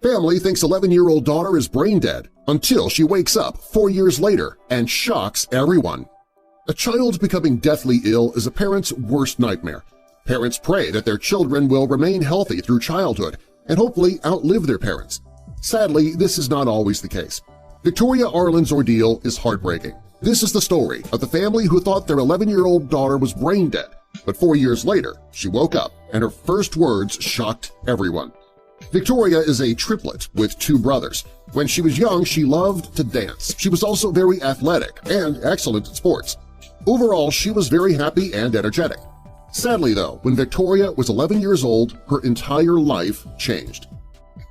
Family thinks 11-year-old daughter is brain dead until she wakes up 4 years later and shocks everyone. A child becoming deathly ill is a parent's worst nightmare. Parents pray that their children will remain healthy through childhood and hopefully outlive their parents. Sadly, this is not always the case. Victoria Arlen's ordeal is heartbreaking. This is the story of the family who thought their 11-year-old daughter was brain dead, but 4 years later she woke up and her first words shocked everyone. Victoria is a triplet with 2 brothers. When she was young, she loved to dance. She was also very athletic and excellent at sports. Overall, she was very happy and energetic. Sadly, though, when Victoria was 11 years old, her entire life changed.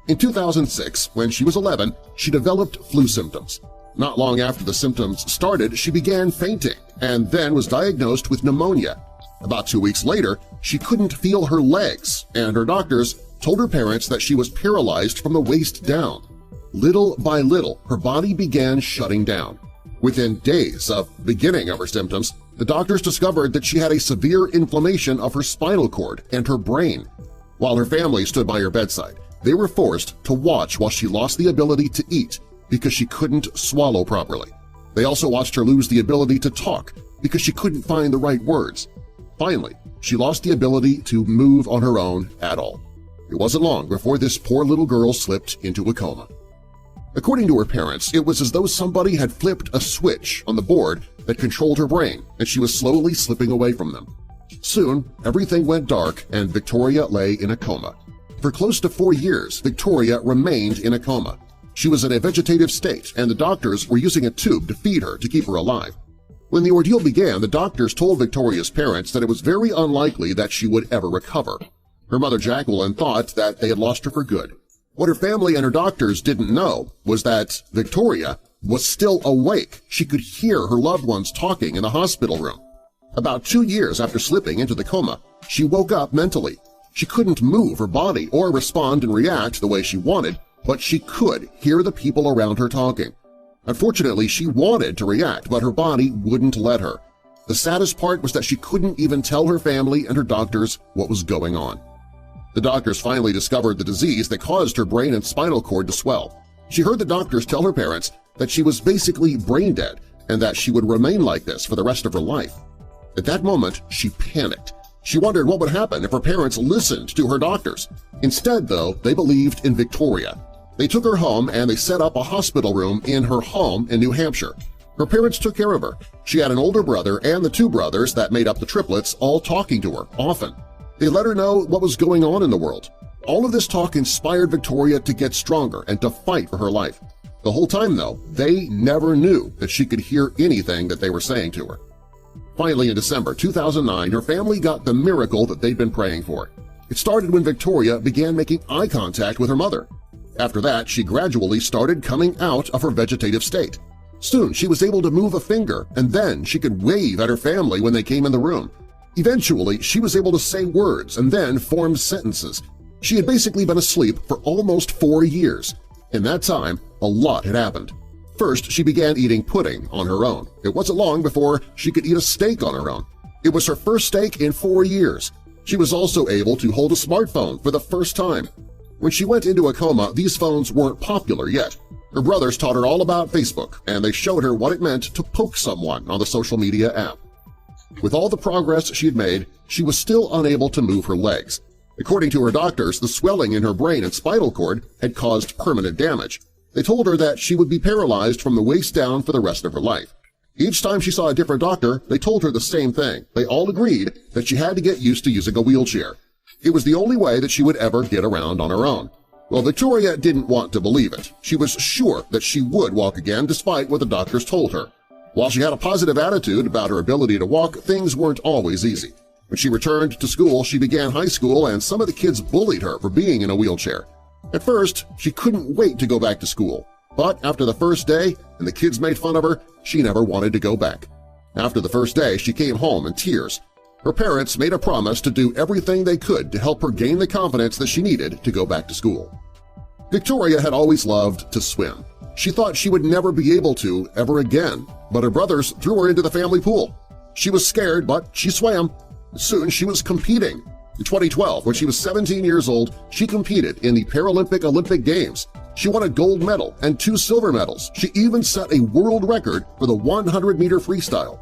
In 2006, when she was 11, she developed flu symptoms. Not long after the symptoms started, she began fainting and then was diagnosed with pneumonia. About 2 weeks later, she couldn't feel her legs, and her doctors told her parents that she was paralyzed from the waist down. Little by little, her body began shutting down. Within days of the beginning of her symptoms, the doctors discovered that she had a severe inflammation of her spinal cord and her brain. While her family stood by her bedside, they were forced to watch while she lost the ability to eat because she couldn't swallow properly. They also watched her lose the ability to talk because she couldn't find the right words. Finally, she lost the ability to move on her own at all. It wasn't long before this poor little girl slipped into a coma. According to her parents, it was as though somebody had flipped a switch on the board that controlled her brain, and she was slowly slipping away from them. Soon, everything went dark and Victoria lay in a coma. For close to 4 years, Victoria remained in a coma. She was in a vegetative state, and the doctors were using a tube to feed her to keep her alive. When the ordeal began, the doctors told Victoria's parents that it was very unlikely that she would ever recover. Her mother Jacqueline thought that they had lost her for good. What her family and her doctors didn't know was that Victoria was still awake. She could hear her loved ones talking in the hospital room. About 2 years after slipping into the coma, she woke up mentally. She couldn't move her body or respond and react the way she wanted, but she could hear the people around her talking. Unfortunately, she wanted to react, but her body wouldn't let her. The saddest part was that she couldn't even tell her family and her doctors what was going on. The doctors finally discovered the disease that caused her brain and spinal cord to swell. She heard the doctors tell her parents that she was basically brain dead and that she would remain like this for the rest of her life. At that moment, she panicked. She wondered what would happen if her parents listened to her doctors. Instead, though, they believed in Victoria. They took her home and they set up a hospital room in her home in New Hampshire. Her parents took care of her. She had an older brother and the 2 brothers that made up the triplets all talking to her often. They let her know what was going on in the world. All of this talk inspired Victoria to get stronger and to fight for her life. The whole time, though, they never knew that she could hear anything that they were saying to her. Finally, in December 2009, her family got the miracle that they'd been praying for. It started when Victoria began making eye contact with her mother. After that, she gradually started coming out of her vegetative state. Soon, she was able to move a finger, and then she could wave at her family when they came in the room. Eventually, she was able to say words and then form sentences. She had basically been asleep for almost 4 years. In that time, a lot had happened. First, she began eating pudding on her own. It wasn't long before she could eat a steak on her own. It was her first steak in 4 years. She was also able to hold a smartphone for the first time. When she went into a coma, these phones weren't popular yet. Her brothers taught her all about Facebook, and they showed her what it meant to poke someone on the social media app. With all the progress she had made, she was still unable to move her legs. According to her doctors, the swelling in her brain and spinal cord had caused permanent damage. They told her that she would be paralyzed from the waist down for the rest of her life. Each time she saw a different doctor, they told her the same thing. They all agreed that she had to get used to using a wheelchair. It was the only way that she would ever get around on her own. Well, Victoria didn't want to believe it. She was sure that she would walk again despite what the doctors told her. While she had a positive attitude about her ability to walk, things weren't always easy. When she returned to school, she began high school, and some of the kids bullied her for being in a wheelchair. At first, she couldn't wait to go back to school, but after the first day and the kids made fun of her, she never wanted to go back. After the first day, she came home in tears. Her parents made a promise to do everything they could to help her gain the confidence that she needed to go back to school. Victoria had always loved to swim. She thought she would never be able to ever again, but her brothers threw her into the family pool. She was scared, but she swam. Soon she was competing. In 2012, when she was 17 years old, she competed in the Paralympic Olympic Games. She won a gold medal and 2 silver medals. She even set a world record for the 100-meter freestyle.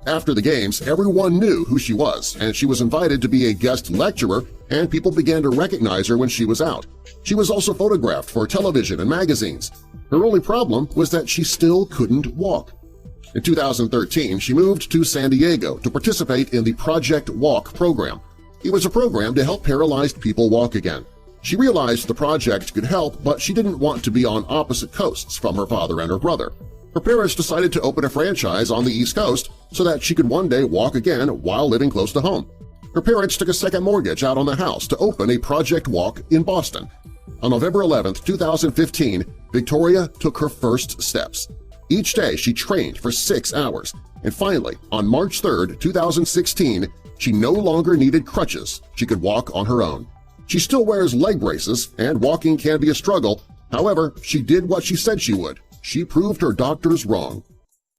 After the Games, everyone knew who she was, and she was invited to be a guest lecturer, and people began to recognize her when she was out. She was also photographed for television and magazines. Her only problem was that she still couldn't walk. In 2013, she moved to San Diego to participate in the Project Walk program. It was a program to help paralyzed people walk again. She realized the project could help, but she didn't want to be on opposite coasts from her father and her brother. Her parents decided to open a franchise on the East Coast so that she could one day walk again while living close to home. Her parents took a second mortgage out on the house to open a Project Walk in Boston. On November 11, 2015, Victoria took her first steps. Each day she trained for 6 hours, and finally, on March 3, 2016, she no longer needed crutches. She could walk on her own. She still wears leg braces, and walking can be a struggle. However, she did what she said she would. She proved her doctors wrong.